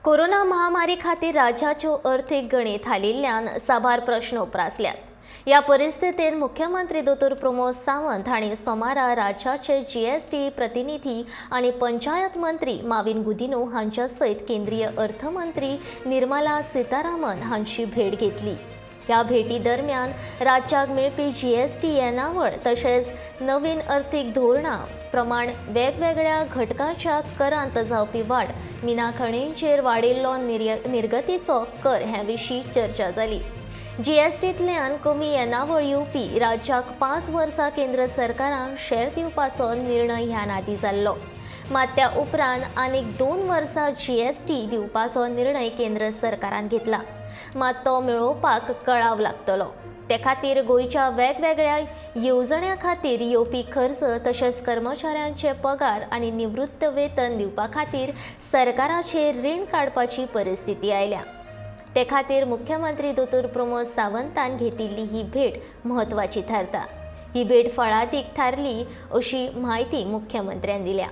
Corona महामारी खातीर राज्याच्यो अर्थीक गणीत हालिल्ल्यान साबार प्रश्न उप्रासल्यात। या परिस्थितीत मुख्यमंत्री दोतोर प्रमोद सावंत हांणी सोमारा राज्याचे जीएसटी प्रतिनिधी आणि पंचायत मंत्री माविन गुदिन्हो हांच्या सयत केंद्रीय अर्थमंत्री निर्मला सीतारामन हांची भेट घेतली। ह्या भेटी दरम्यान राज्याक मेळपी जीएसटी येणावळ तशेंच नवीन अर्थीक धोरणां प्रमाण वेगवेगळ्या घटकांच्या करांत जावपी वाड मिना खणींचेर वाडिल्लो निर्गतीचो कर हे विशीं चर्चा जाली। जीएसटींतल्यान कमी येणावळ येवपी राज्याक 5 वर्सां केंद्र सरकारान शेअर दिवपाचो निर्णय ह्या नादी जाल्लो। मात त्या उपरांत आनीक 2 वर्सां जीएसटी दिवपाचो निर्णय केंद्र सरकारान घेतला। मात तो मेळोवपाक कळाव लागतलो। ते खातीर गोंयच्या वेगवेगळ्या येवजण्यां खातीर येवपी खर्च तशेंच कर्मचाऱ्यांचे पगार आनी निवृत्त वेतन दिवपा खातीर सरकाराचेर रीण काडपाची परिस्थिती आयल्या। ते खातीर मुख्यमंत्री दोतोर प्रमोद सावंतान घेतिल्ली ही भेट म्हत्वाची थारता। ही भेट फळादीक थारली अशी म्हायती मुख्यमंत्र्यान दिल्या।